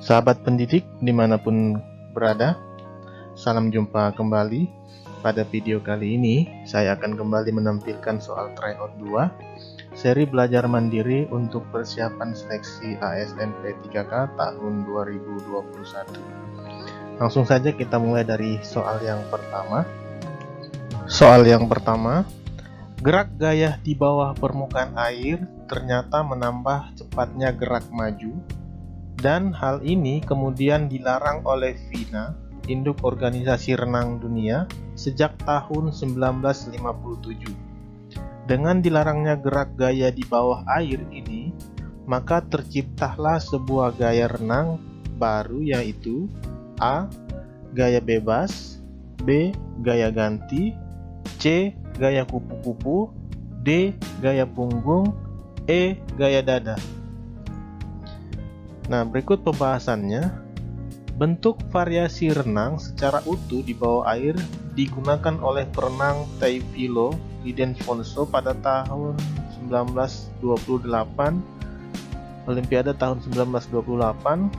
Sahabat pendidik dimanapun berada, salam jumpa kembali. Pada video kali ini, saya akan kembali menampilkan soal tryout 2, seri belajar mandiri untuk persiapan seleksi ASNP 3K tahun 2021. Langsung saja kita mulai dari soal yang pertama. Soal yang pertama, gerak gayah di bawah permukaan air ternyata menambah cepatnya gerak maju, dan hal ini kemudian dilarang oleh FINA, induk organisasi renang dunia, sejak tahun 1957. Dengan dilarangnya gerak gaya di bawah air ini, maka terciptalah sebuah gaya renang baru, yaitu A. Gaya bebas, B. Gaya ganti, C. Gaya kupu-kupu, D. Gaya punggung, E. Gaya dada. Nah, berikut pembahasannya. Bentuk variasi renang secara utuh di bawah air digunakan oleh perenang Teofilo Ildefonso pada tahun 1928, Olimpiade tahun 1928.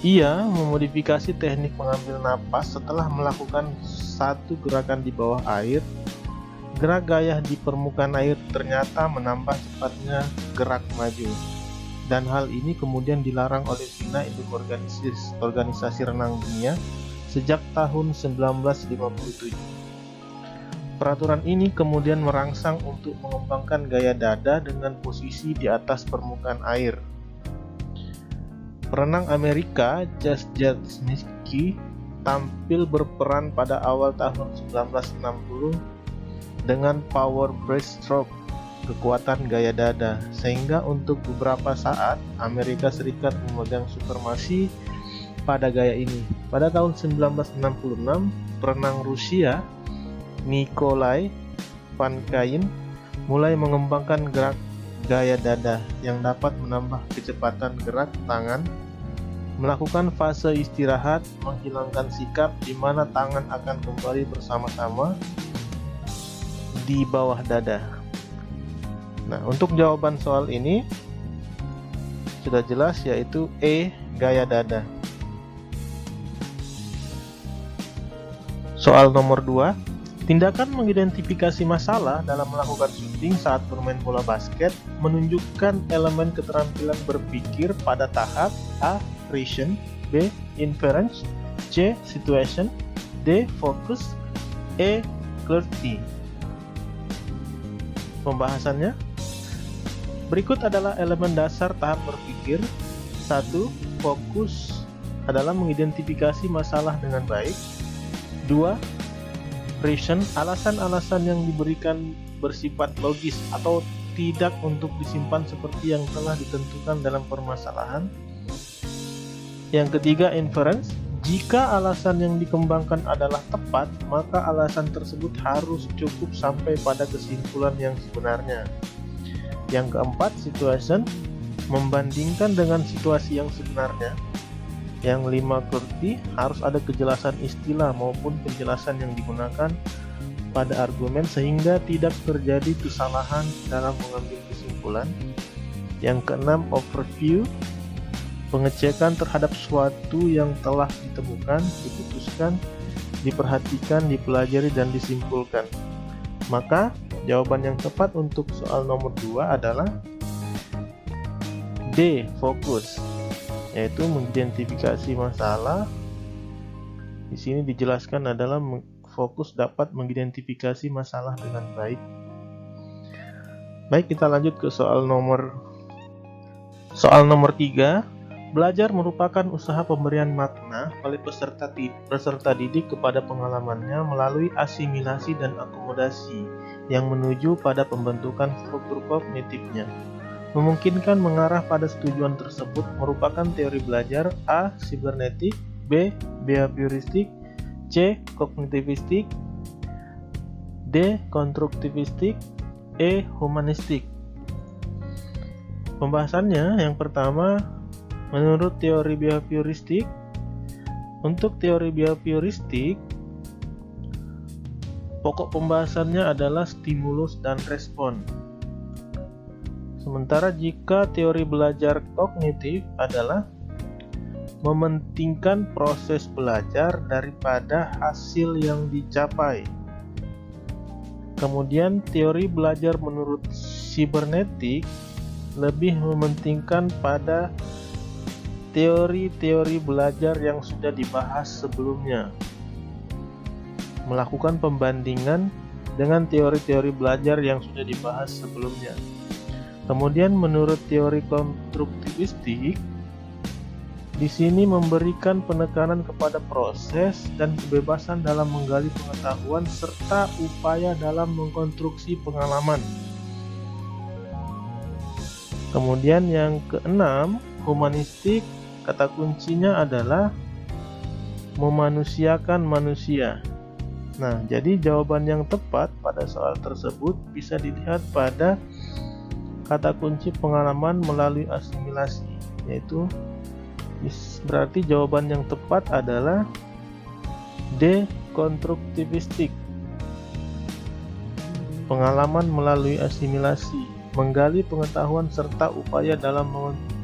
Ia memodifikasi teknik mengambil napas setelah melakukan satu gerakan di bawah air. Gerak gayah di permukaan air ternyata menambah cepatnya gerak maju, dan hal ini kemudian dilarang oleh FINA, induk organisasi renang dunia, sejak tahun 1957. Peraturan ini kemudian merangsang untuk mengembangkan gaya dada dengan posisi di atas permukaan air. Perenang Amerika Chase Jastrzemski tampil berperan pada awal tahun 1960 dengan power breaststroke, kekuatan gaya dada, sehingga untuk beberapa saat Amerika Serikat memegang supremasi pada gaya ini. Pada tahun 1966, perenang Rusia Nikolai Pankayin mulai mengembangkan gerak gaya dada yang dapat menambah kecepatan gerak tangan, melakukan fase istirahat, menghilangkan sikap di mana tangan akan kembali bersama-sama di bawah dada. Nah, untuk jawaban soal ini sudah jelas, yaitu E. Gaya dada. Soal nomor 2, tindakan mengidentifikasi masalah dalam melakukan syuting saat bermain bola basket menunjukkan elemen keterampilan berpikir pada tahap A. Reason, B. Inference, C. Situation, D. Focus, E. Clarity. Pembahasannya, berikut adalah elemen dasar tahap berpikir. 1. Fokus adalah mengidentifikasi masalah dengan baik. 2. Reason, alasan-alasan yang diberikan bersifat logis atau tidak untuk disimpan seperti yang telah ditentukan dalam permasalahan. Yang ketiga, inference, jika alasan yang dikembangkan adalah tepat, maka alasan tersebut harus cukup sampai pada kesimpulan yang sebenarnya. Yang keempat, situation, membandingkan dengan situasi yang sebenarnya. Yang lima, clarity, harus ada kejelasan istilah maupun penjelasan yang digunakan pada argumen sehingga tidak terjadi kesalahan dalam mengambil kesimpulan. Yang keenam, overview, pengecekan terhadap suatu yang telah ditemukan, diputuskan, diperhatikan, dipelajari, dan disimpulkan. Maka jawaban yang tepat untuk soal nomor 2 adalah D. Fokus, yaitu mengidentifikasi masalah. Di sini dijelaskan adalah fokus dapat mengidentifikasi masalah dengan baik. Baik, kita lanjut ke soal nomor 3. Belajar merupakan usaha pemberian makna oleh peserta didik kepada pengalamannya melalui asimilasi dan akomodasi yang menuju pada pembentukan struktur kognitifnya. Memungkinkan mengarah pada tujuan tersebut merupakan teori belajar A. Cybernetik, B. Behavioristik, C. Kognitivistik, D. Konstruktivistik, E. Humanistik. Pembahasannya, yang pertama, menurut teori behavioristik. Untuk teori behavioristik, pokok pembahasannya adalah stimulus dan respon. Sementara jika teori belajar kognitif adalah mementingkan proses belajar daripada hasil yang dicapai. Kemudian teori belajar menurut sibernetik lebih mementingkan pada teori-teori belajar yang sudah dibahas sebelumnya, melakukan pembandingan dengan teori-teori belajar yang sudah dibahas sebelumnya. Kemudian menurut teori konstruktivistik, di sini memberikan penekanan kepada proses dan kebebasan dalam menggali pengetahuan serta upaya dalam mengkonstruksi pengalaman. Kemudian yang keenam, humanistik, kata kuncinya adalah memanusiakan manusia. Nah, jadi jawaban yang tepat pada soal tersebut bisa dilihat pada kata kunci pengalaman melalui asimilasi, yaitu berarti jawaban yang tepat adalah D. Konstruktivistik. Pengalaman melalui asimilasi, menggali pengetahuan serta upaya dalam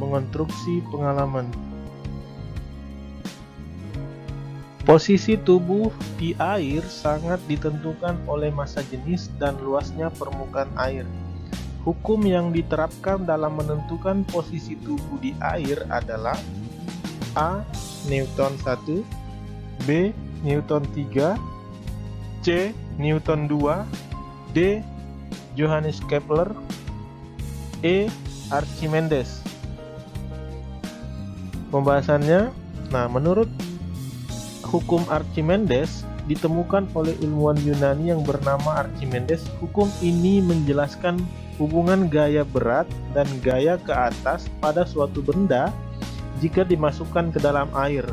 mengonstruksi pengalaman. Posisi tubuh di air sangat ditentukan oleh massa jenis dan luasnya permukaan air. Hukum yang diterapkan dalam menentukan posisi tubuh di air adalah A. Newton 1, B. Newton 3, C. Newton 2, D. Johannes Kepler, E. Archimedes. Pembahasannya, menurut hukum Archimedes ditemukan oleh ilmuwan Yunani yang bernama Archimedes. Hukum ini menjelaskan hubungan gaya berat dan gaya ke atas pada suatu benda jika dimasukkan ke dalam air.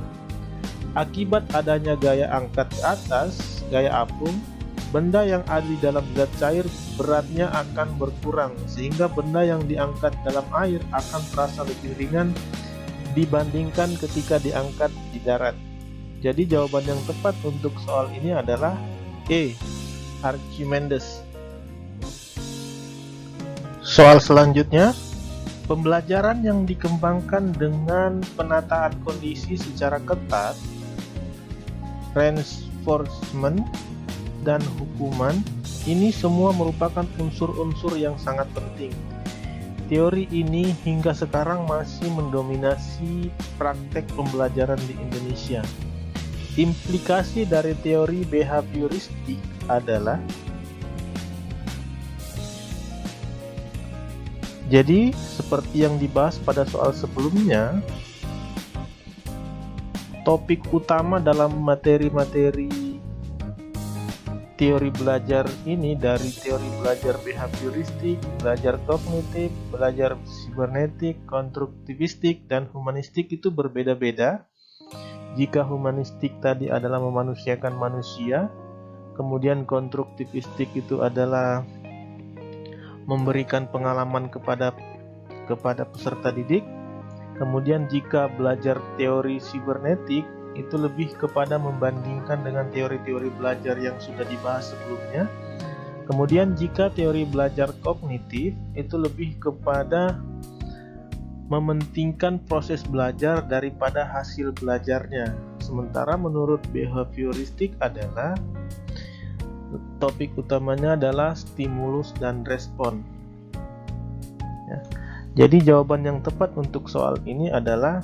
Akibat adanya gaya angkat ke atas, gaya apung, benda yang ada di dalam zat cair beratnya akan berkurang, sehingga benda yang diangkat dalam air akan terasa lebih ringan dibandingkan ketika diangkat di darat. Jadi jawaban yang tepat untuk soal ini adalah E. Archimedes. Soal selanjutnya, pembelajaran yang dikembangkan dengan penataan kondisi secara ketat, reinforcement, dan hukuman, ini semua merupakan unsur-unsur yang sangat penting. Teori ini hingga sekarang masih mendominasi praktek pembelajaran di Indonesia. Implikasi dari teori behavioristik adalah, jadi seperti yang dibahas pada soal sebelumnya, topik utama dalam materi-materi teori belajar ini dari teori belajar behavioristik, belajar kognitif, belajar sibernetik, konstruktivistik, dan humanistik itu berbeda-beda. Jika humanistik tadi adalah memanusiakan manusia, kemudian konstruktivistik itu adalah memberikan pengalaman kepada peserta didik. Kemudian jika belajar teori sibernetik itu lebih kepada membandingkan dengan teori-teori belajar yang sudah dibahas sebelumnya. Kemudian jika teori belajar kognitif itu lebih kepada mementingkan proses belajar daripada hasil belajarnya. Sementara menurut behavioristik adalah topik utamanya adalah stimulus dan respon. Ya. Jadi jawaban yang tepat untuk soal ini adalah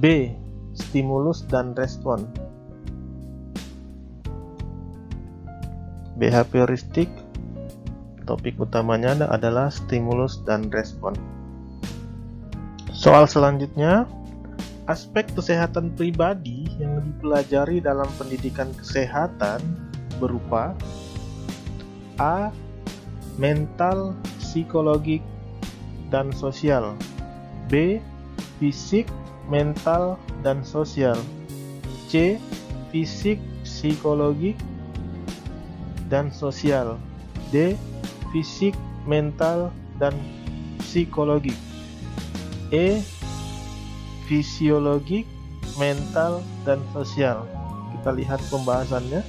B. Stimulus dan respon. Behavioristik, topik utamanya adalah stimulus dan respon. Soal selanjutnya, aspek kesehatan pribadi yang dipelajari dalam pendidikan kesehatan berupa A. Mental, psikologik, dan sosial. B. Fisik, mental, dan sosial. C. Fisik, psikologik, dan sosial. D. Fisik, mental, dan psikologik. E. Fisiologik, mental, dan sosial. Kita lihat pembahasannya.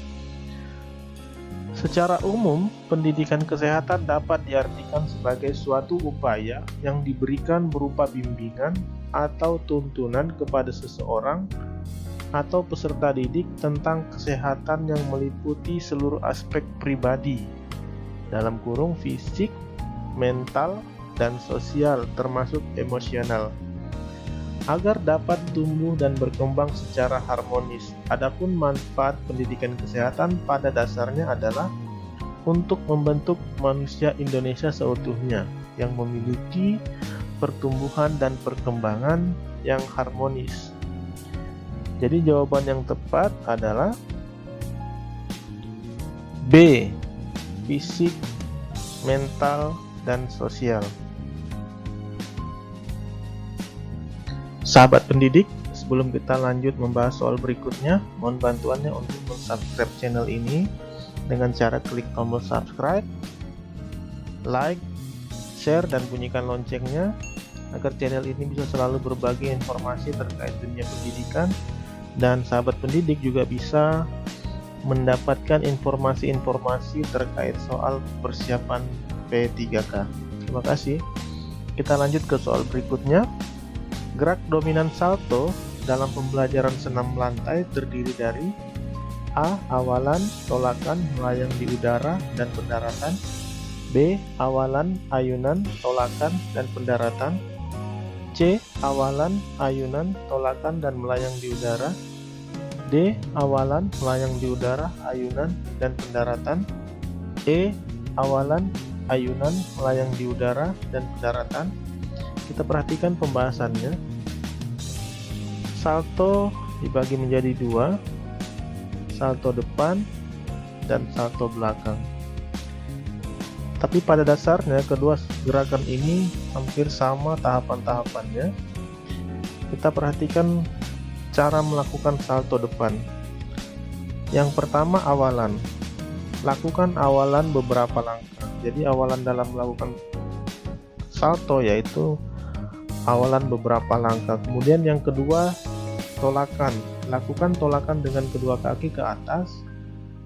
Secara umum, pendidikan kesehatan dapat diartikan sebagai suatu upaya yang diberikan berupa bimbingan atau tuntunan kepada seseorang atau peserta didik tentang kesehatan yang meliputi seluruh aspek pribadi, dalam kurung fisik, mental, dan sosial termasuk emosional, agar dapat tumbuh dan berkembang secara harmonis. Adapun manfaat pendidikan kesehatan pada dasarnya adalah untuk membentuk manusia Indonesia seutuhnya yang memiliki pertumbuhan dan perkembangan yang harmonis. Jadi jawaban yang tepat adalah B. Fisik, mental, dan sosial. Sahabat pendidik, sebelum kita lanjut membahas soal berikutnya, mohon bantuannya untuk subscribe channel ini dengan cara klik tombol subscribe, like, share, dan bunyikan loncengnya agar channel ini bisa selalu berbagi informasi terkait dunia pendidikan, dan sahabat pendidik juga bisa mendapatkan informasi-informasi terkait soal persiapan P3K. Terima kasih. Kita lanjut ke soal berikutnya. Gerak dominan salto dalam pembelajaran senam lantai terdiri dari A. Awalan, tolakan, melayang di udara, dan pendaratan. B. Awalan, ayunan, tolakan, dan pendaratan. C. Awalan, ayunan, tolakan, dan melayang di udara. D. Awalan, melayang di udara, ayunan, dan pendaratan. E. Awalan, ayunan, melayang di udara, dan pendaratan. Kita perhatikan pembahasannya. Salto dibagi menjadi dua, salto depan dan salto belakang. Tapi pada dasarnya kedua gerakan ini hampir sama tahapan-tahapannya. Kita perhatikan cara melakukan salto depan. Yang pertama, awalan. Lakukan awalan beberapa langkah. Jadi awalan dalam melakukan salto yaitu awalan beberapa langkah. Kemudian yang kedua, tolakan. Lakukan tolakan dengan kedua kaki ke atas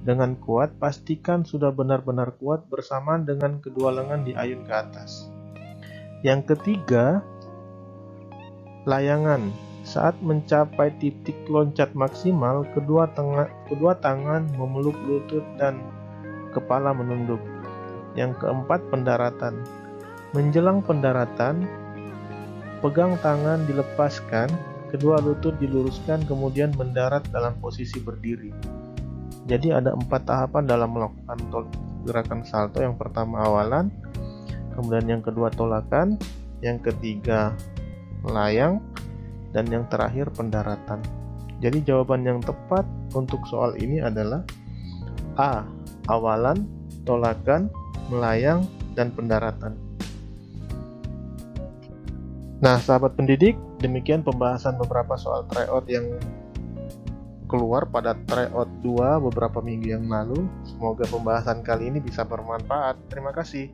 dengan kuat. Pastikan sudah benar-benar kuat bersamaan dengan kedua lengan diayun ke atas. Yang ketiga, layangan. Saat mencapai titik loncat maksimal, kedua tangan memeluk lutut dan kepala menunduk. Yang keempat, pendaratan. Menjelang pendaratan, pegang tangan dilepaskan, kedua lutut diluruskan, kemudian mendarat dalam posisi berdiri. Jadi ada 4 tahapan dalam melakukan gerakan salto. Yang pertama awalan, kemudian yang kedua tolakan, yang ketiga melayang, dan yang terakhir pendaratan. Jadi jawaban yang tepat untuk soal ini adalah A. Awalan, tolakan, melayang, dan pendaratan. Nah, sahabat pendidik, demikian pembahasan beberapa soal tryout yang keluar pada tryout 2 beberapa minggu yang lalu. Semoga pembahasan kali ini bisa bermanfaat. Terima kasih.